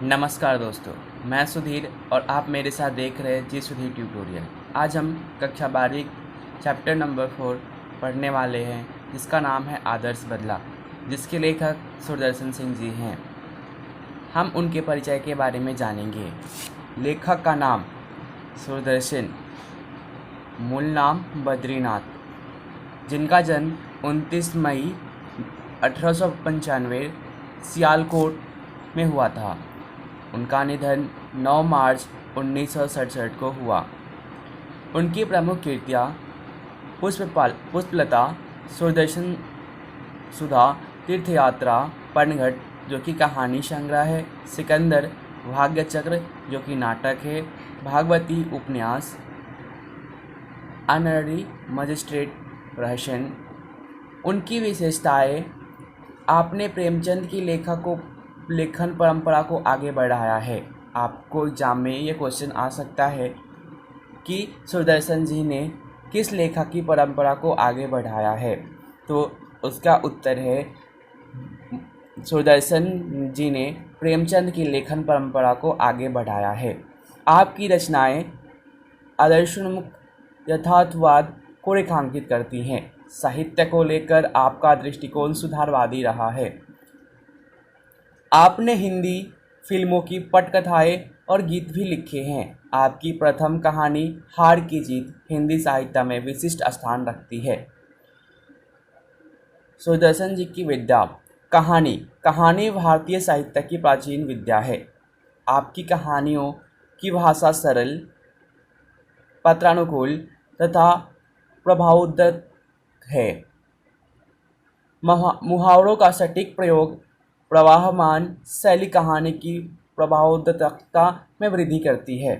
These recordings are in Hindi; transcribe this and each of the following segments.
नमस्कार दोस्तों, मैं सुधीर और आप मेरे साथ देख रहे हैं जी सुधीर ट्यूटोरियल। आज हम कक्षा 12 चैप्टर नंबर 4 पढ़ने वाले हैं, जिसका नाम है आदर्श बदला, जिसके लेखक सुदर्शन सिंह जी हैं। हम उनके परिचय के बारे में जानेंगे। लेखक का नाम सुदर्शन, मूल नाम बद्रीनाथ, जिनका जन्म 29 मई 1895 सियालकोट में हुआ था। उनका निधन 9 मार्च 1967 को हुआ। उनकी प्रमुख कृतियाँ पुष्पलता, सुदर्शन सुधा, तीर्थयात्रा, पनघट जो कि कहानी संग्रह है, सिकंदर, भाग्यचक्र जो कि नाटक है, भागवती उपन्यास, ऑनररी मजिस्ट्रेट रहस्य। उनकी विशेषताएं: आपने प्रेमचंद की लेखन परंपरा को आगे बढ़ाया है। आपको एग्जाम में ये क्वेश्चन आ सकता है कि सुदर्शन जी ने किस लेखक की परंपरा को आगे बढ़ाया है, तो उसका उत्तर है सुदर्शन जी ने प्रेमचंद की लेखन परंपरा को आगे बढ़ाया है। आपकी रचनाएं आदर्शोन्मुख यथार्थवाद को रेखांकित करती हैं। साहित्य को लेकर आपका दृष्टिकोण सुधारवादी रहा है। आपने हिंदी फिल्मों की पटकथाएं और गीत भी लिखे हैं। आपकी प्रथम कहानी हार की जीत हिंदी साहित्य में विशिष्ट स्थान रखती है। सुदर्शन जी की विद्या: कहानी भारतीय साहित्य की प्राचीन विद्या है। आपकी कहानियों की भाषा सरल, पत्रानुकूल तथा प्रभावोद्दत है। मुहावरों का सटीक प्रयोग प्रवाहमान शैली कहानी की प्रभावोद्दतता में वृद्धि करती है।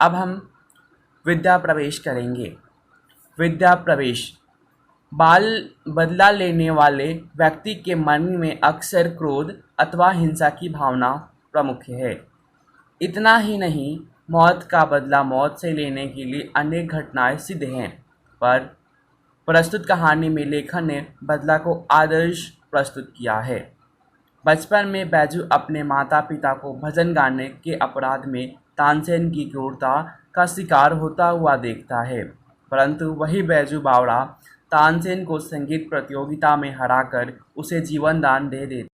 अब हम विद्या प्रवेश करेंगे। विद्या प्रवेश: बदला लेने वाले व्यक्ति के मन में अक्सर क्रोध अथवा हिंसा की भावना प्रमुख है। इतना ही नहीं, मौत का बदला मौत से लेने के लिए अनेक घटनाएं सिद्ध हैं, पर प्रस्तुत कहानी में लेखक ने बदला को आदर्श प्रस्तुत किया है। बचपन में बैजू अपने माता पिता को भजन गाने के अपराध में तानसेन की क्रूरता का शिकार होता हुआ देखता है, परंतु वही बैजू बावड़ा तानसेन को संगीत प्रतियोगिता में हराकर उसे जीवन दान दे देता।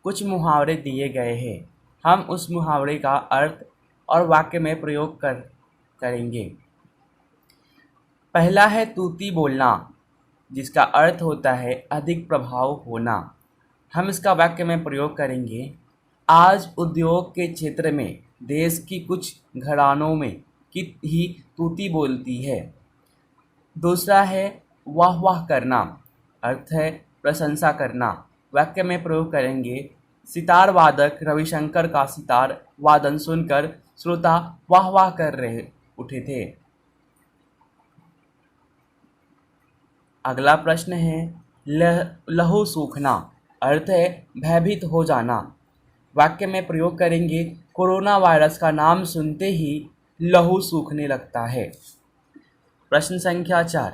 कुछ मुहावरे दिए गए हैं। हम उस मुहावरे का अर्थ और वाक्य में प्रयोग करेंगे। पहला है तूती बोलना, जिसका अर्थ होता है अधिक प्रभाव होना। हम इसका वाक्य में प्रयोग करेंगे। आज उद्योग के क्षेत्र में देश की कुछ घरानों में की ही तूती बोलती है। दूसरा है वाह वाह करना, अर्थ है प्रशंसा करना। वाक्य में प्रयोग करेंगे। सितार वादक रविशंकर का सितार वादन सुनकर श्रोता वाह वाह कर रहे उठे थे। अगला प्रश्न है लहू सूखना, अर्थ है भयभीत हो जाना। वाक्य में प्रयोग करेंगे। कोरोना वायरस का नाम सुनते ही लहू सूखने लगता है। प्रश्न संख्या 4,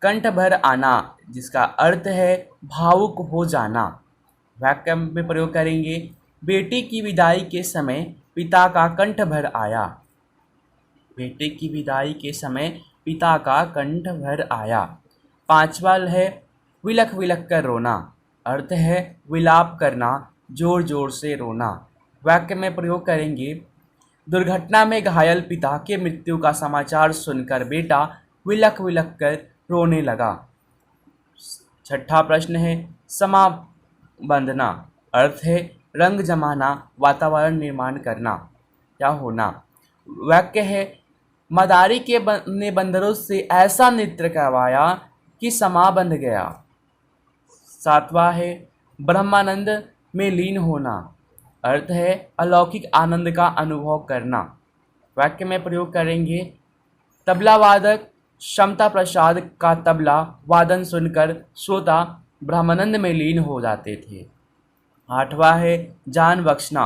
कंठ भर आना, जिसका अर्थ है भावुक हो जाना। वाक्य में प्रयोग करेंगे। बेटी की विदाई के समय पिता का कंठ भर आया। बेटे की विदाई के समय पिता का कंठ भर आया। पांचवा है विलख विलख कर रोना, अर्थ है विलाप करना, जोर जोर से रोना। वाक्य में प्रयोग करेंगे। दुर्घटना में घायल पिता के मृत्यु का समाचार सुनकर बेटा विलख विलख कर रोने लगा। छठा प्रश्न है समा बंधना, अर्थ है रंग जमाना, वातावरण निर्माण करना या होना। वाक्य है मदारी ने बंदरों से ऐसा नृत्य करवाया कि समा बंध गया। सातवां है ब्रह्मानंद में लीन होना, अर्थ है अलौकिक आनंद का अनुभव करना। वाक्य में प्रयोग करेंगे। तबला वादक क्षमता प्रसाद का तबला वादन सुनकर श्रोता ब्रह्मानंद में लीन हो जाते थे। आठवां है जान बख्शना,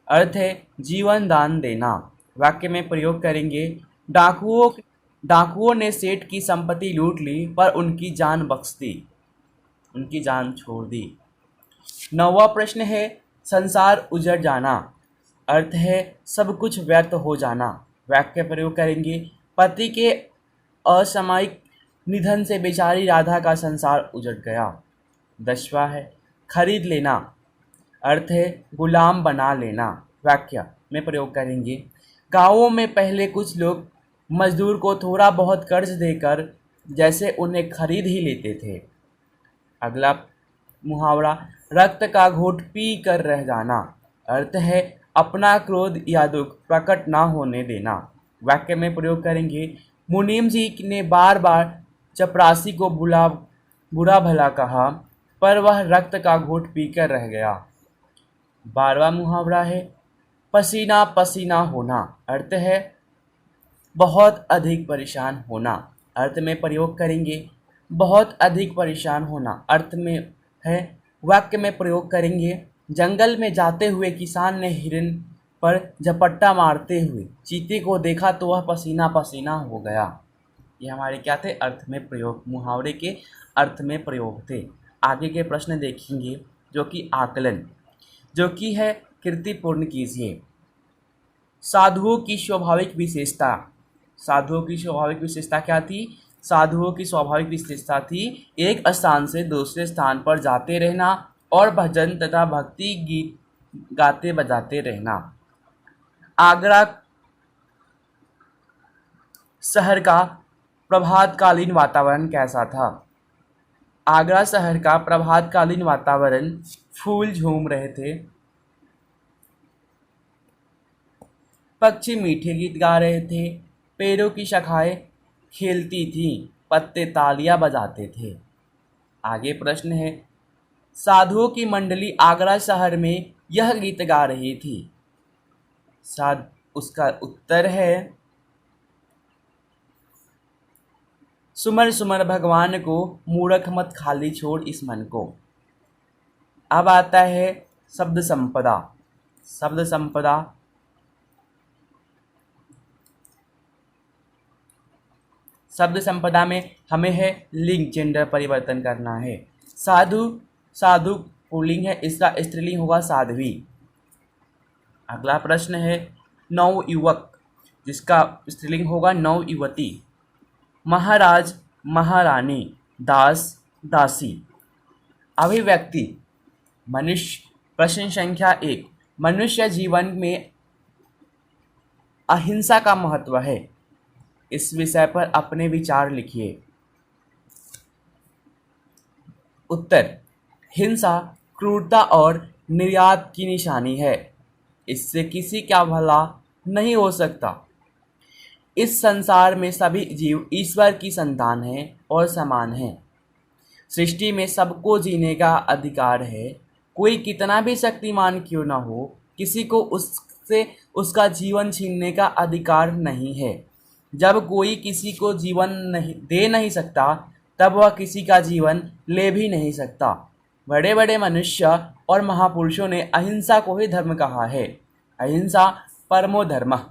अर्थ है जीवन दान देना। वाक्य में प्रयोग करेंगे। डाकुओं ने सेठ की संपत्ति लूट ली पर उनकी जान बख्श दी। उनकी जान छोड़ दी। 9वां प्रश्न है संसार उजड़ जाना, अर्थ है सब कुछ व्यर्थ हो जाना। वाक्य प्रयोग करेंगे पति के असामयिक निधन से बेचारी राधा का संसार उजड़ गया। 10वां है खरीद लेना, अर्थ है गुलाम बना लेना। वाक्य में प्रयोग करेंगे गाँवों में पहले कुछ लोग मजदूर को थोड़ा बहुत कर्ज देकर जैसे उन्हें खरीद ही लेते थे। अगला मुहावरा रक्त का घूंट पी कर रह जाना, अर्थ है अपना क्रोध या दुख प्रकट ना होने देना। वाक्य में प्रयोग करेंगे मुनीम जी ने बार बार चपरासी को बुरा भला कहा पर वह रक्त का घूंट पीकर रह गया। 12वां मुहावरा है पसीना पसीना होना, अर्थ है बहुत अधिक परेशान होना। अर्थ में प्रयोग करेंगे बहुत अधिक परेशान होना, अर्थ में है वाक्य में प्रयोग करेंगे जंगल में जाते हुए किसान ने हिरन पर झपट्टा मारते हुए चीते को देखा तो वह पसीना पसीना हो गया। ये हमारे क्या थे अर्थ में प्रयोग, मुहावरे के अर्थ में प्रयोग थे। आगे के प्रश्न देखेंगे जो कि आकलन, जो कि है कृतिपूर्ण कीजिए। साधुओं की स्वाभाविक विशेषता, साधुओं की स्वाभाविक विशेषता क्या थी? साधुओं की स्वाभाविक विशेषता थी एक स्थान से दूसरे स्थान पर जाते रहना और भजन तथा भक्ति गीत गाते बजाते रहना। आगरा शहर का प्रभातकालीन वातावरण कैसा था? आगरा शहर का प्रभातकालीन वातावरण फूल झूम रहे थे, पक्षी मीठे गीत गा रहे थे, पेड़ों की शाखाएं खेलती थीं, पत्ते तालियां बजाते थे। आगे प्रश्न है साधुओं की मंडली आगरा शहर में यह गीत गा रही थी। उसका उत्तर है सुमर सुमर भगवान को मूर्ख मत खाली छोड़ इस मन को। अब आता है शब्द संपदा। शब्द संपदा शब्द संपदा में हमें है लिंग जेंडर परिवर्तन करना है। साधु, साधु पुल्लिंग है, इसका स्त्रीलिंग होगा साध्वी। अगला प्रश्न है नवयुवक, जिसका स्त्रीलिंग होगा नवयुवती। महाराज, महारानी, दास, दासी। अभिव्यक्ति मनुष्य। प्रश्न संख्या 1 मनुष्य जीवन में अहिंसा का महत्व है। इस विषय पर अपने विचार लिखिए। उत्तर हिंसा क्रूरता और निर्यात की निशानी है। इससे किसी का भला नहीं हो सकता। इस संसार में सभी जीव ईश्वर की संतान हैं और समान हैं। सृष्टि में सबको जीने का अधिकार है। कोई कितना भी शक्तिमान क्यों न हो, किसी को उससे उसका जीवन छीनने का अधिकार नहीं है। जब कोई किसी को जीवन दे नहीं सकता, तब वह किसी का जीवन ले भी नहीं सकता। बड़े बड़े मनुष्य और महापुरुषों ने अहिंसा को ही धर्म कहा है। अहिंसा परमो धर्मः।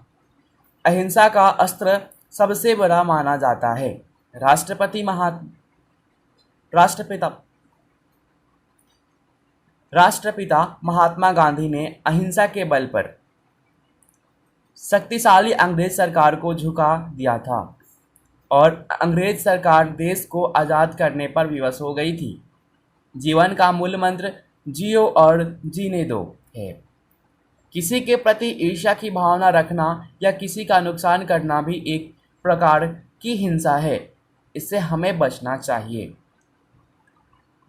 अहिंसा का अस्त्र सबसे बड़ा माना जाता है। राष्ट्रपिता महात्मा गांधी ने अहिंसा के बल पर शक्तिशाली अंग्रेज सरकार को झुका दिया था और अंग्रेज सरकार देश को आज़ाद करने पर विवश हो गई थी। जीवन का मूल मंत्र जियो और जीने दो है। किसी के प्रति ईर्ष्या की भावना रखना या किसी का नुकसान करना भी एक प्रकार की हिंसा है। इससे हमें बचना चाहिए।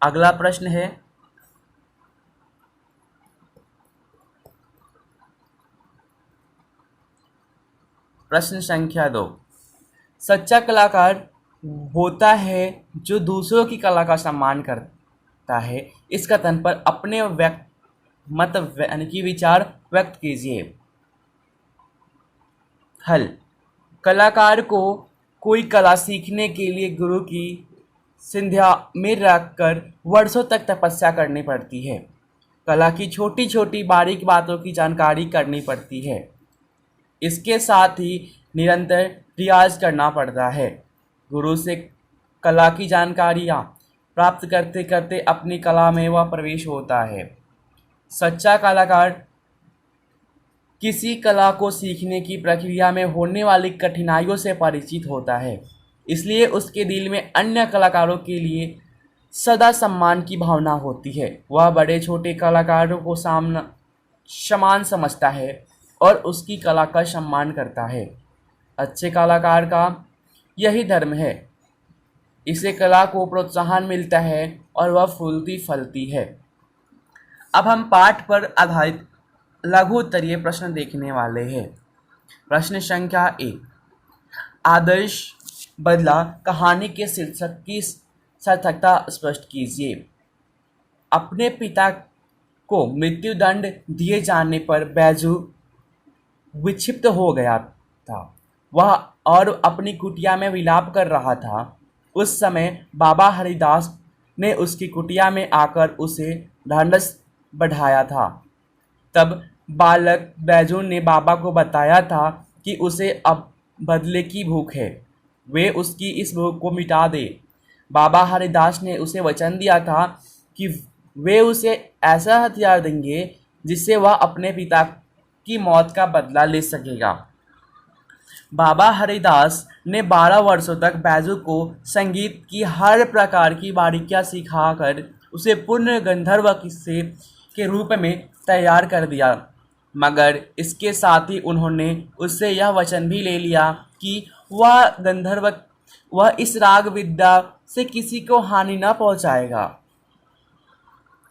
अगला प्रश्न है प्रश्न संख्या 2 सच्चा कलाकार होता है जो दूसरों की कला का सम्मान करता है। इस कथन पर अपने मत यानी कि विचार व्यक्त कीजिए। हल कलाकार को कोई कला सीखने के लिए गुरु की संध्या में रखकर वर्षों तक तपस्या करनी पड़ती है। कला की छोटी छोटी बारीक बातों की जानकारी करनी पड़ती है। इसके साथ ही निरंतर रियाज करना पड़ता है। गुरु से कला की जानकारियाँ प्राप्त करते करते अपनी कला में वह प्रवेश होता है। सच्चा कलाकार किसी कला को सीखने की प्रक्रिया में होने वाली कठिनाइयों से परिचित होता है, इसलिए उसके दिल में अन्य कलाकारों के लिए सदा सम्मान की भावना होती है। वह बड़े छोटे कलाकारों को समान समझता है और उसकी कला का सम्मान करता है। अच्छे कलाकार का यही धर्म है। इसे कला को प्रोत्साहन मिलता है और वह फूलती फलती है। अब हम पाठ पर आधारित लघु उत्तरीय प्रश्न देखने वाले हैं। प्रश्न संख्या 1, आदर्श बदला कहानी के शीर्षक की सार्थकता स्पष्ट कीजिए। अपने पिता को मृत्युदंड दिए जाने पर बैजू विक्षिप्त हो गया था। वह और अपनी कुटिया में विलाप कर रहा था। उस समय बाबा हरिदास ने उसकी कुटिया में आकर उसे ढांढस बढ़ाया था। तब बालक बैजू ने बाबा को बताया था कि उसे अब बदले की भूख है, वे उसकी इस भूख को मिटा दे। बाबा हरिदास ने उसे वचन दिया था कि वे उसे ऐसा हथियार देंगे जिससे वह अपने पिता की मौत का बदला ले सकेगा। बाबा हरिदास ने 12 वर्षों तक बैजू को संगीत की हर प्रकार की बारीकियां सिखाकर उसे पूर्ण गंधर्व किस्से के रूप में तैयार कर दिया, मगर इसके साथ ही उन्होंने उससे यह वचन भी ले लिया कि वह इस राग विद्या से किसी को हानि न पहुंचाएगा।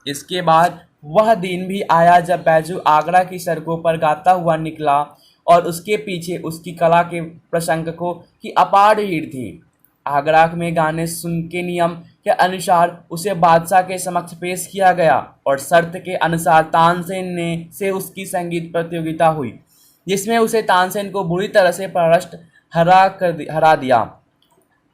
इसके बाद वह दिन भी आया जब बैजू आगरा की सड़कों पर गाता हुआ निकला और उसके पीछे उसकी कला के प्रशंसकों की अपार भीड़ थी। आगरा में गाने सुन के नियम के अनुसार उसे बादशाह के समक्ष पेश किया गया और शर्त के अनुसार तानसेन से उसकी संगीत प्रतियोगिता हुई, जिसमें उसे तानसेन को बुरी तरह से परास्त हरा दिया।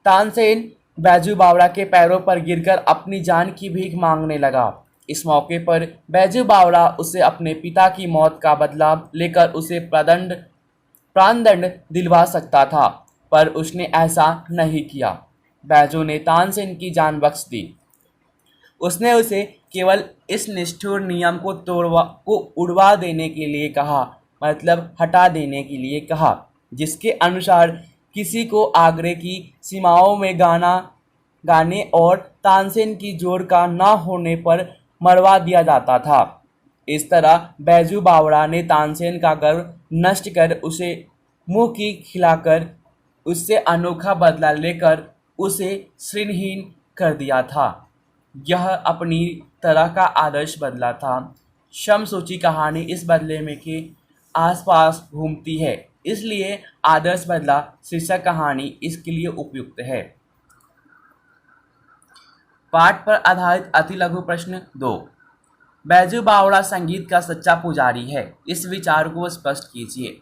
तानसेन बैजू बावड़ा के पैरों पर गिरकर अपनी जान की भीख मांगने लगा। इस मौके पर बैजू बावड़ा उसे अपने पिता की मौत का बदला लेकर उसे प्राणदंड दिलवा सकता था, पर उसने ऐसा नहीं किया। बैजू ने तानसेन की जान बख्श दी। उसने उसे केवल इस निष्ठुर नियम को उड़वा देने के लिए कहा, मतलब हटा देने के लिए कहा, जिसके अनुसार किसी को आगरे की सीमाओं में गाने और तानसेन की जोड़ का न होने पर मरवा दिया जाता था। इस तरह बैजू बावड़ा ने तानसेन का गर्व नष्ट कर उसे मुंह की खिलाकर उससे अनोखा बदला लेकर उसे श्रीहीन कर दिया था। यह अपनी तरह का आदर्श बदला था। शमसूची कहानी इस बदले में के आसपास घूमती है, इसलिए आदर्श बदला शीर्षक कहानी इसके लिए उपयुक्त है। पाठ पर आधारित अति लघु प्रश्न 2, बैजू बावड़ा संगीत का सच्चा पुजारी है, इस विचार को स्पष्ट कीजिए।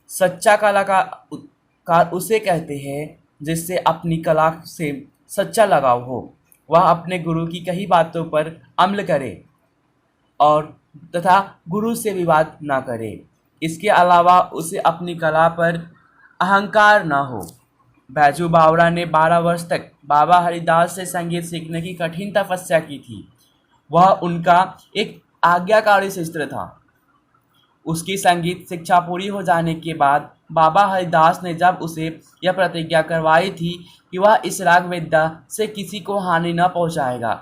सच्चा कलाकार उसे कहते हैं जिससे अपनी कला से सच्चा लगाव हो। वह अपने गुरु की कही बातों पर अमल करे और तथा गुरु से विवाद न करे। इसके अलावा उसे अपनी कला पर अहंकार न हो। बैजू बावड़ा ने 12 वर्ष तक बाबा हरिदास से संगीत सीखने की कठिन तपस्या की थी। वह उनका एक आज्ञाकारी शिष्य था। उसकी संगीत शिक्षा पूरी हो जाने के बाद बाबा हरिदास ने जब उसे यह प्रतिज्ञा करवाई थी कि वह इस राग विद्या से किसी को हानि न पहुंचाएगा,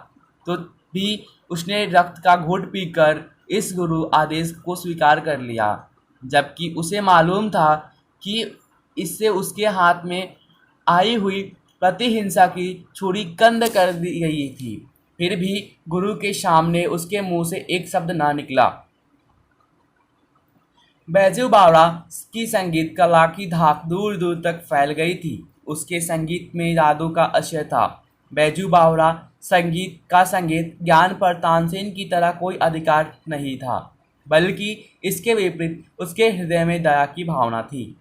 तो भी उसने रक्त का घूंट पीकर इस गुरु आदेश को स्वीकार कर लिया, जबकि उसे मालूम था कि इससे उसके हाथ में आई हुई प्रतिहिंसा की छुरी कंद कर दी गई थी। फिर भी गुरु के सामने उसके मुंह से एक शब्द ना निकला। बैजू बावड़ा की संगीत कला की धाक दूर दूर तक फैल गई थी। उसके संगीत में जादू का असर था। बैजू बावड़ा संगीत ज्ञान पर तानसेन की तरह कोई अधिकार नहीं था, बल्कि इसके विपरीत उसके हृदय में दया की भावना थी।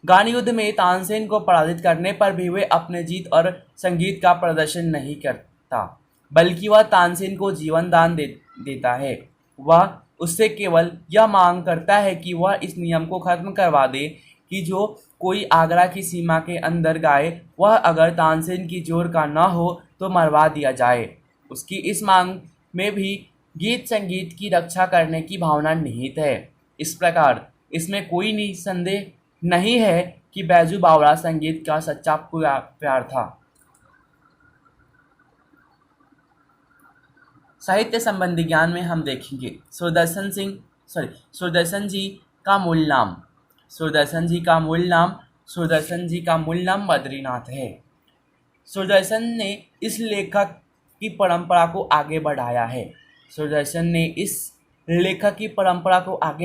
गान युद्ध में तानसेन को पराजित करने पर भी वे अपने जीत और संगीत का प्रदर्शन नहीं करता, बल्कि वह तानसेन को जीवन दान देता है। वह उससे केवल यह मांग करता है कि वह इस नियम को खत्म करवा दे कि जो कोई आगरा की सीमा के अंदर गाए, वह अगर तानसेन की जोर का न हो तो मरवा दिया जाए। उसकी इस मांग में भी गीत संगीत की रक्षा करने की भावना निहित है। इस प्रकार इसमें कोई संदेह नहीं है कि बैजू बावरा संगीत का सच्चा प्यार था। साहित्य संबंधी ज्ञान में हम देखेंगे सुदर्शन जी का मूल नाम। सुदर्शन जी का मूल नाम बद्रीनाथ है। सुदर्शन ने इस लेखक की परंपरा को आगे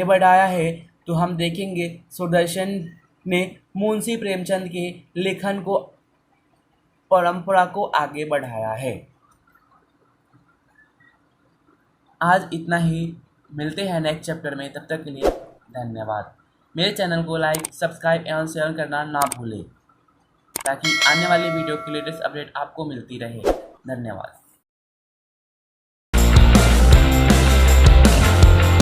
बढ़ाया है। तो हम देखेंगे सुदर्शन ने मुंशी प्रेमचंद के लेखन को परंपरा को आगे बढ़ाया है। आज इतना ही, मिलते हैं नेक्स्ट चैप्टर में, तब तक के लिए धन्यवाद। मेरे चैनल को लाइक, सब्सक्राइब एवं शेयर करना ना भूलें ताकि आने वाली वीडियो की लेटेस्ट अपडेट आपको मिलती रहे। धन्यवाद।